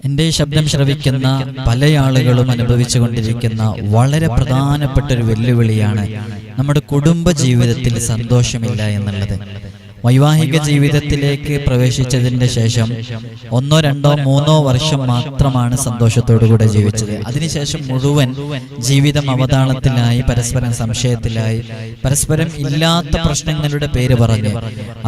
എൻ്റെ ശബ്ദം ശ്രവിക്കുന്ന പല ആളുകളും അനുഭവിച്ചു കൊണ്ടിരിക്കുന്ന വളരെ പ്രധാനപ്പെട്ട ഒരു വെല്ലുവിളിയാണ് നമ്മുടെ കുടുംബ ജീവിതത്തിൽ സന്തോഷമില്ല എന്നുള്ളത്. വൈവാഹിക ജീവിതത്തിലേക്ക് പ്രവേശിച്ചതിൻ്റെ ശേഷം 1, 2, 3 വർഷം മാത്രമാണ് സന്തോഷത്തോടുകൂടെ ജീവിച്ചത്. അതിനുശേഷം മുഴുവൻ ജീവിതം അവതാളത്തിലായി, പരസ്പരം സംശയത്തിലായി, പരസ്പരം ഇല്ലാത്ത പ്രശ്നങ്ങളുടെ പേര് പറഞ്ഞ്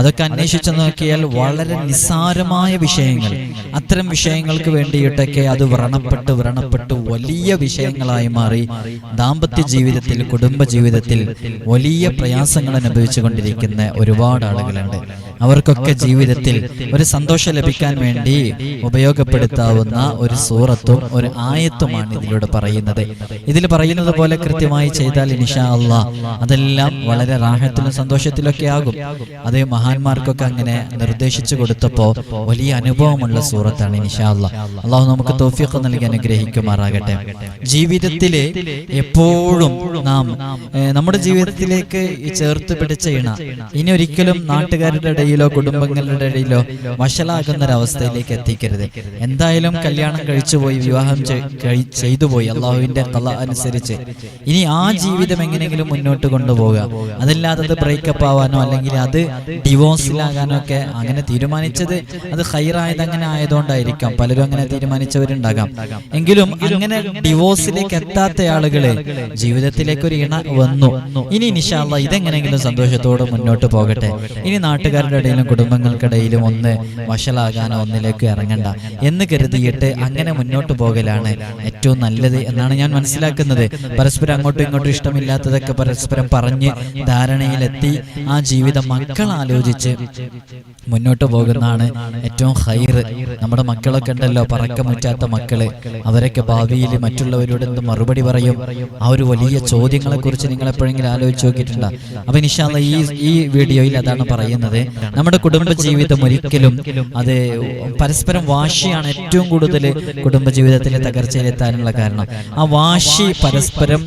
അതൊക്കെ അന്വേഷിച്ചു നോക്കിയാൽ വളരെ നിസ്സാരമായ വിഷയങ്ങൾ, അത്തരം വിഷയങ്ങൾക്ക് വേണ്ടിയിട്ടൊക്കെ അത് വ്രണപ്പെട്ട് വലിയ വിഷയങ്ങളായി മാറി ദാമ്പത്യ ജീവിതത്തിൽ, കുടുംബ ജീവിതത്തിൽ വലിയ പ്രയാസങ്ങൾ അനുഭവിച്ചു കൊണ്ടിരിക്കുന്ന ഒരുപാട് ആളുകൾ. അവർക്കൊക്കെ ജീവിതത്തിൽ ഒരു സന്തോഷം ലഭിക്കാൻ വേണ്ടി ഉപയോഗപ്പെടുത്താവുന്ന ഒരു സൂറത്തും ഒരു ആയത്തുമാണ് ഇതിലൂടെ പറയുന്നത്. ഇതിൽ പറയുന്നത് പോലെ കൃത്യമായി ചെയ്താൽ ഇൻഷാ അല്ലാഹ് അതെല്ലാം വളരെ റാഹത്തിലും സന്തോഷത്തിലൊക്കെ ആകും. അത് മഹാന്മാർക്കൊക്കെ അങ്ങനെ നിർദ്ദേശിച്ചു കൊടുത്തപ്പോൾ വലിയ അനുഭവമുള്ള സൂറത്താണ് ഇൻഷാ അല്ലാഹ്. അള്ളാഹു നമുക്ക് തൗഫീഖ് നൽകി അനുഗ്രഹിക്കുമാറാകട്ടെ. ജീവിതത്തിലെ എപ്പോഴും നാം നമ്മുടെ ജീവിതത്തിലേക്ക് ചേർത്ത് പിടിച്ച ഇനി ഒരിക്കലും നാട്ടുകാരുടെ ഇടയിലോ കുടുംബങ്ങളുടെ ഇടയിലോ വഷളാകുന്നൊരവസ്ഥയിലേക്ക് എത്തിക്കരുത്. എന്തായാലും കല്യാണം കഴിച്ചുപോയി, വിവാഹം ചെയ്തു പോയി, അള്ളാഹുവിന്റെ ഖള അനുസരിച്ച് ഇനി ആ ജീവിതം എങ്ങനെയെങ്കിലും മുന്നോട്ട് കൊണ്ടുപോകുക. അതല്ലാതെ അത് ബ്രേക്കപ്പ് ആവാനോ അല്ലെങ്കിൽ അത് ഡിവോഴ്സിലാകാനോ ഒക്കെ അങ്ങനെ തീരുമാനിച്ചത് അത് ഖൈറായത് അങ്ങനെ ആയതുകൊണ്ടായിരിക്കാം. പലരും അങ്ങനെ തീരുമാനിച്ചവരുണ്ടാകാം. എങ്കിലും അങ്ങനെ ഡിവോഴ്സിലേക്ക് എത്താത്ത ആളുകള് ജീവിതത്തിലേക്ക് ഒരു ഇണ വന്നു. ഇനി ഇൻഷാ അല്ലാഹ് ഇതെങ്ങനെയെങ്കിലും സന്തോഷത്തോടെ മുന്നോട്ട് പോകട്ടെ. ഇനി നാട്ടുകാരുടെ ഇടയിലും കുടുംബങ്ങൾക്കിടയിലും ഒന്ന് വഷളാകാനോ ഒന്നിലേക്ക് ഇറങ്ങണ്ട എന്ന് കരുതിയിട്ട് അങ്ങനെ മുന്നോട്ട് പോകലാണ് ഏറ്റവും നല്ലത് എന്നാണ് ഞാൻ മനസ്സിലാക്കുന്നത്. പരസ്പരം അങ്ങോട്ടും ഇങ്ങോട്ടും ഇഷ്ടമില്ലാത്തതൊക്കെ പരസ്പരം പറഞ്ഞ് ധാരണയിലെത്തി ആ ജീവിതം മക്കൾ ആലോചിച്ച് മുന്നോട്ട് പോകുന്നതാണ് ഏറ്റവും ഖൈറ്. നമ്മുടെ മക്കളൊക്കെ ഉണ്ടല്ലോ, പറക്കമുറ്റാത്ത മക്കള്, അവരൊക്കെ ഭാവിയിൽ മറ്റുള്ളവരോട് എന്ത് മറുപടി പറയും? ആ ഒരു വലിയ ചോദ്യങ്ങളെ കുറിച്ച് നിങ്ങൾ എപ്പോഴെങ്കിലും ആലോചിച്ച് നോക്കിയിട്ടുണ്ടോ? അപ്പൊ ഇൻഷാ അല്ലാഹ് ഈ വീഡിയോയിൽ അതാണ് പറയുന്നത്. നമ്മുടെ കുടുംബ ജീവിതം ഒരിക്കലും അത് പരസ്പരം വാശിയാണ് ഏറ്റവും കൂടുതൽ കുടുംബജീവിതത്തിലെ തകർച്ചയിലെത്താനുള്ള കാരണം. ആ വാശി പരസ്പരം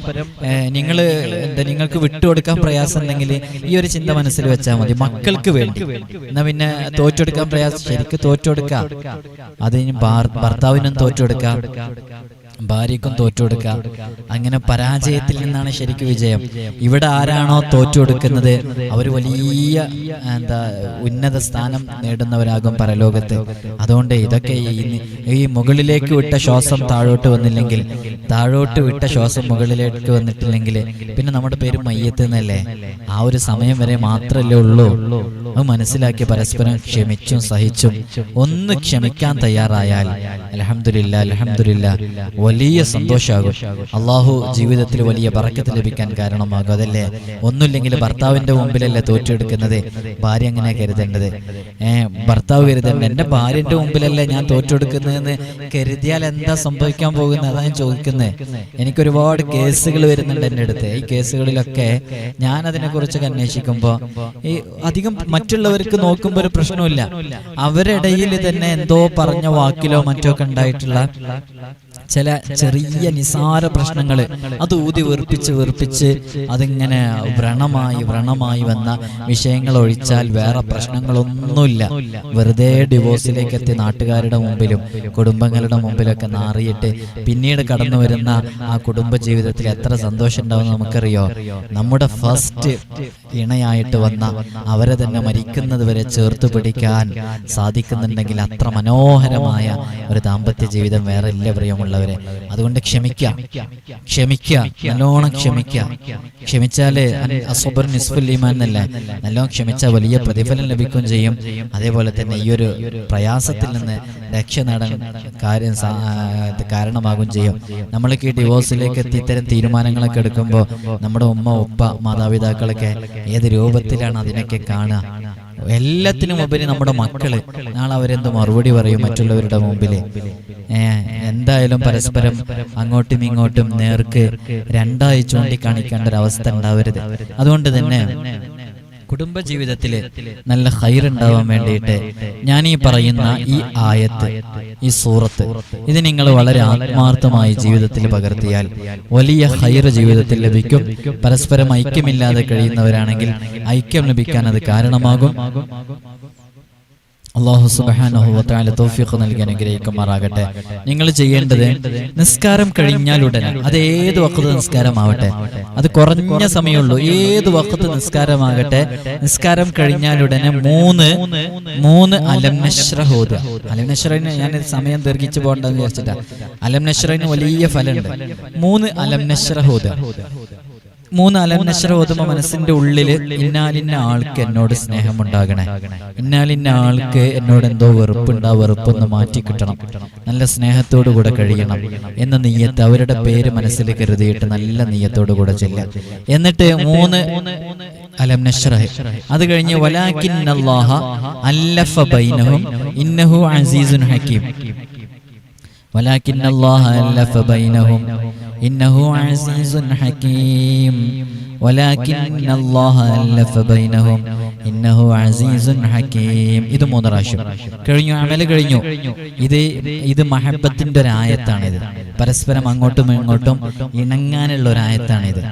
നിങ്ങൾക്ക് വിട്ടുകൊടുക്കാൻ പ്രയാസം ഉണ്ടെങ്കിൽ ഈ ഒരു ചിന്ത മനസ്സിൽ വെച്ചാൽ മതി. മക്കൾക്ക് വേണ്ടി എന്നാ പിന്നെ തോറ്റെടുക്കാൻ പ്രയാസം, ശരിക്കും തോറ്റെടുക്കാം. അത് ഭർത്താവിനും തോറ്റെടുക്കാം, ഭാര്യക്കും തോറ്റുകൊടുക്കുക. അങ്ങനെ പരാജയത്തിൽ നിന്നാണ് ശരിക്കും വിജയം. ഇവിടെ ആരാണോ തോറ്റുകൊടുക്കുന്നത് അവർ വലിയ ഉന്നത സ്ഥാനം നേടുന്നവരാകും പരലോകത്ത്. അതുകൊണ്ട് ഇതൊക്കെ ഈ മുകളിലേക്ക് വിട്ട ശ്വാസം താഴോട്ട് വന്നില്ലെങ്കിൽ, താഴോട്ട് വിട്ട ശ്വാസം മുകളിലേക്ക് വന്നിട്ടില്ലെങ്കിൽ പിന്നെ നമ്മുടെ പേര് മയ്യത്ത് എന്നല്ലേ. ആ ഒരു സമയം വരെ മാത്രമല്ലേ ഉള്ളൂ. അത് മനസ്സിലാക്കി പരസ്പരം ക്ഷമിച്ചും സഹിച്ചും ഒന്ന് ക്ഷമിക്കാൻ തയ്യാറായാൽ അൽഹംദുലില്ലാ വലിയ സന്തോഷമാകും. അള്ളാഹു ജീവിതത്തിൽ വലിയ ബറക്കത്ത് ലഭിക്കാൻ കാരണമാകും. അതല്ലേ, ഒന്നുമില്ലെങ്കിൽ ഭർത്താവിന്റെ മുമ്പിലല്ലേ തോറ്റെടുക്കുന്നത്. ഭാര്യ അങ്ങനെ കരുതേണ്ടത്. ഭർത്താവ് കരുതേണ്ടത് എന്റെ ഭാര്യന്റെ മുമ്പിലല്ലേ ഞാൻ തോറ്റെടുക്കുന്നതെന്ന് കരുതിയാൽ എന്താ സംഭവിക്കാൻ പോകുന്നത്? അതാണ് ഞാൻ ചോദിക്കുന്നത്. എനിക്കൊരുപാട് കേസുകൾ വരുന്നുണ്ട് എൻ്റെ അടുത്ത്. ഈ കേസുകളിലൊക്കെ ഞാൻ അതിനെ കുറിച്ചൊക്കെ അന്വേഷിക്കുമ്പോൾ ഈ അധികം മറ്റുള്ളവർക്ക് നോക്കുമ്പോൾ ഒരു പ്രശ്നമില്ല, അവരിടയിൽ തന്നെ എന്തോ പറഞ്ഞ വാക്കിലോ മറ്റോ ഒക്കെ ഉണ്ടായിട്ടുള്ള ചില ചെറിയ നിസാര പ്രശ്നങ്ങൾ അത് ഊതി വെറുപ്പിച്ച് അതിങ്ങനെ വ്രണമായി വന്ന വിഷയങ്ങൾ ഒഴിച്ചാൽ വേറെ പ്രശ്നങ്ങളൊന്നുമില്ല. വെറുതെ ഡിവോഴ്സിലേക്ക് എത്തി നാട്ടുകാരുടെ മുമ്പിലും കുടുംബങ്ങളുടെ മുമ്പിലൊക്കെ നാറിയിട്ട് പിന്നീട് കടന്നു വരുന്ന ആ കുടുംബ ജീവിതത്തിൽ എത്ര സന്തോഷം ഉണ്ടാവും നമുക്കറിയോ? നമ്മുടെ ഫസ്റ്റ് ഇണയായിട്ട് വന്ന അവരെ തന്നെ മരിക്കുന്നത് വരെ ചേർത്ത് പിടിക്കാൻ സാധിക്കുന്നുണ്ടെങ്കിൽ അത്ര മനോഹരമായ ഒരു ദാമ്പത്യ ജീവിതം വേറെ ഇല്ല പ്രിയമുള്ളവരെ. അതുകൊണ്ട് ക്ഷമിക്കുക, നല്ലോണം ക്ഷമിച്ചാല് അസ്വബർ നിസ്ഫുൽ ഈമാൻ എന്നല്ലേ, നല്ലോണം ക്ഷമിച്ചാൽ വലിയ പ്രതിഫലം ലഭിക്കുകയും ചെയ്യും. അതേപോലെ തന്നെ ഈ ഒരു പ്രയാസത്തിൽ നിന്ന് രക്ഷ നേടാൻ കാരണമാകും ചെയ്യും. നമ്മൾക്ക് ഈ ഡിവോഴ്സിലേക്ക് എത്തി ഇത്തരം തീരുമാനങ്ങളൊക്കെ എടുക്കുമ്പോൾ നമ്മുടെ ഉമ്മ ഉപ്പ മാതാപിതാക്കളൊക്കെ ഏത് രൂപത്തിലാണ് അതിനൊക്കെ കാണുക? എല്ലാത്തിനും ഉപരി നമ്മുടെ മക്കള് നാളെ അവരെന്ത് മറുപടി പറയും മറ്റുള്ളവരുടെ മുമ്പില്? എന്തായാലും പരസ്പരം അങ്ങോട്ടും ഇങ്ങോട്ടും നേർക്ക് രണ്ടായി ചൂണ്ടിക്കാണിക്കേണ്ട ഒരു അവസ്ഥ ഉണ്ടാവരുത്. അതുകൊണ്ട് തന്നെ കുടുംബജീവിതത്തിൽ നല്ല ഖൈർ ഉണ്ടാവാൻ വേണ്ടിയിട്ട് ഞാൻ ഈ പറയുന്ന ഈ ആയത്ത്, ഈ സൂറത്ത്, ഇത് നിങ്ങൾ വളരെ ആത്മാർത്ഥമായി ജീവിതത്തിൽ പകർത്തിയാൽ വലിയ ഖൈർ ജീവിതത്തിൽ ലഭിക്കും. പരസ്പരം ഐക്യമില്ലാതെ കഴിയുന്നവരാണെങ്കിൽ ഐക്യം ലഭിക്കാൻ അത് കാരണമാകും. അല്ലാഹു സുബ്ഹാനഹു വ തആല തൗഫീഖ് നൽകി അനുഗ്രഹിക്കുമാറാകട്ടെ. നിങ്ങൾ ചെയ്യേണ്ടത് നിസ്കാരം കഴിഞ്ഞാൽ ഉടനെ, അത് ഏത് വഖത്ത് നിസ്കാരമാവട്ടെ, അത് കുറഞ്ഞ സമയമുള്ളൂ, ഏത് വഖത്ത് നിസ്കാരമാകട്ടെ, നിസ്കാരം കഴിഞ്ഞാൽ ഉടനെ മൂന്ന് അലം നശ്റഹ് ഓതുക. അലം നശ്റഹിന് ഞാൻ സമയം ദീർഘിച്ചു പോകണ്ടെന്ന് വിചാരിച്ചിട്ടാ. അലം നശ്റഹിന് വലിയ ഫലമുണ്ട്. 3 അലം നശ്റഹ് ഓതുക. 3 അലം നശ്റഹ് ഓതുമ്പോൾ മനസ്സിന്റെ ഉള്ളില് ഇന്നാലിന്ന ആൾക്ക് എന്നോട് സ്നേഹമുണ്ടാകണേ, ഇന്നാലിന്ന ആൾക്ക് എന്നോട് എന്തോ വെറുപ്പുണ്ട്, ആ വെറുപ്പൊന്ന് മാറ്റി കിട്ടണം, നല്ല സ്നേഹത്തോടു കൂടെ കഴിയണം എന്ന നിയ്യത്ത് അവരുടെ പേര് മനസ്സിൽ കരുതിയിട്ട് നല്ല നിയ്യത്തോടു കൂടെ ചെല്ലുക. എന്നിട്ട് 3 അലം നശ്റഹ്. അത് കഴിഞ്ഞ് വലാകിന്നല്ലാഹ അല്ലഫ ബൈനഹും ഇന്നഹു അസീസുൻ ഹകീം. വലാകിന്നല്ലാഹ അല്ലഫ ബൈനഹും ഇന്നഹു അസീസുൻ ഹകീം. വലാകിന്നല്ലാഹ അല്ലഫ ബൈനഹും ഇന്നഹു അസീസുൻ ഹകീം. ഇത് 3 പ്രാവശ്യം കഴിഞ്ഞു. അമല് കഴിഞ്ഞു. ഇത് മഹബത്തിന്റെ ഒരു ആയത്താണിത്. പരസ്പരം അങ്ങോട്ടും ഇങ്ങോട്ടും ഇണങ്ങാനുള്ള ഒരു ആയത്താണിത്.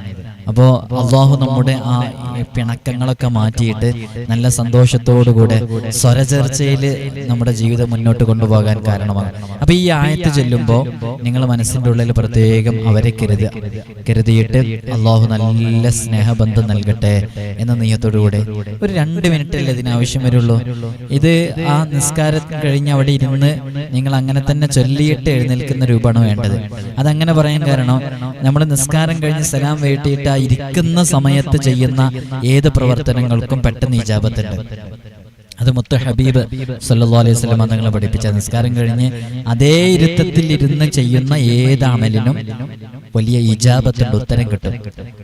അപ്പോൾ അള്ളാഹു നമ്മുടെ ആ പിണക്കങ്ങളൊക്കെ മാറ്റിയിട്ട് നല്ല സന്തോഷത്തോടുകൂടെ സ്വരചേർച്ചയിൽ നമ്മുടെ ജീവിതം മുന്നോട്ട് കൊണ്ടുപോകാൻ കാരണമാണ്. അപ്പൊ ഈ ആയത്ത് ചൊല്ലുമ്പോൾ നിങ്ങൾ മനസ്സിൻ്റെ ഉള്ളിൽ പ്രത്യേകം അവരെ കരുതിയിട്ട് അള്ളാഹു നല്ല സ്നേഹബന്ധം നൽകട്ടെ എന്ന നിയ്യത്തോടുകൂടെ ഒരു 2 മിനിറ്റല്ലേ ഇതിനാവശ്യം വരുള്ളൂ. ഇത് ആ നിസ്കാരം കഴിഞ്ഞ് അവിടെ ഇരുന്ന് നിങ്ങൾ അങ്ങനെ തന്നെ ചൊല്ലിയിട്ട് എഴുന്നേൽക്കുന്ന രൂപമാണ് വേണ്ടത്. അതങ്ങനെ പറയാൻ കാരണം നമ്മൾ നിസ്കാരം കഴിഞ്ഞ് സലാം വീട്ടിയിട്ട് ഇരിക്കുന്ന സമയത്ത് ചെയ്യുന്ന ഏത് പ്രവർത്തനങ്ങൾക്കും പെട്ടെന്ന് ഇജാബത്തുണ്ട്. അത് മുത്ത് ഹബീബ് സല്ലല്ലാഹു അലൈഹി വസല്ലം തങ്ങളെ പഠിപ്പിച്ച നിസ്കാരം കഴിഞ്ഞ് അതേ ഇരുത്തത്തിൽ ഇരുന്ന് ചെയ്യുന്ന ഏത് അമലിനും വലിയ ഇജാബത്തുണ്ട്, ഉത്തരം കിട്ടും.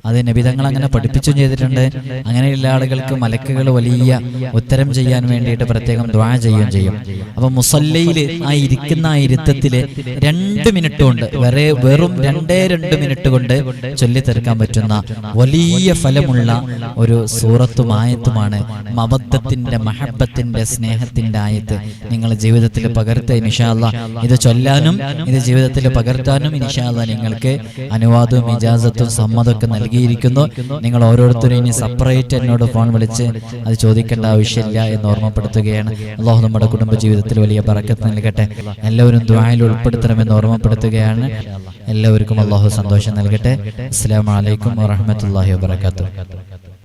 അത് നബി തങ്ങൾ അങ്ങനെ പഠിപ്പിച്ചും ചെയ്തിട്ടുണ്ട്. അങ്ങനെയുള്ള ആളുകൾക്ക് മലക്കുകൾ വലിയ ഉത്തരം ചെയ്യാൻ വേണ്ടിയിട്ട് പ്രത്യേകം ദുആ ചെയ്യുകയും ചെയ്യും. അപ്പൊ മുസല്ലയിൽ ആ ഇരിക്കുന്ന ആ ഇരുത്തത്തില് 2 മിനിറ്റ് കൊണ്ട് വെറും 2 മിനിറ്റ് കൊണ്ട് ചൊല്ലി തീർക്കാൻ പറ്റുന്ന വലിയ ഫലമുള്ള ഒരു സൂറത്തും ആയത്തുമാണ് മവദ്ദത്തിന്റെ മഹബ്ബത്തിന്റെ സ്നേഹത്തിന്റെ ആയത്ത്. നിങ്ങൾ ജീവിതത്തിൽ പകർത്തുക ഇൻഷാ അല്ലാഹ്. ഇത് ചൊല്ലാനും ഇത് ജീവിതത്തിൽ പകർത്താനും ഇൻഷാ അല്ലാഹ് നിങ്ങൾക്ക് അനുവാദവും ഇജാസത്തും സമ്മതമൊക്കെ നൽകിയിരിക്കുന്നു. നിങ്ങൾ ഓരോരുത്തരും ഇനി സെപ്പറേറ്റ് എന്നോട് ഫോൺ വിളിച്ച് അത് ചോദിക്കേണ്ട ആവശ്യമില്ല എന്ന് ഓർമ്മപ്പെടുത്തുകയാണ്. അല്ലാഹു നമ്മുടെ കുടുംബ ജീവിതത്തിൽ വലിയ ബറക്കത്ത് നൽകട്ടെ. എല്ലാവരും ദുആയിൽ ഉൾപ്പെടുത്തണമെന്ന് ഓർമ്മപ്പെടുത്തുകയാണ്. എല്ലാവർക്കും അല്ലാഹു സന്തോഷം നൽകട്ടെ. അസ്സലാമു അലൈക്കും വറഹ്മത്തുള്ളാഹി വബറകാതുഹു.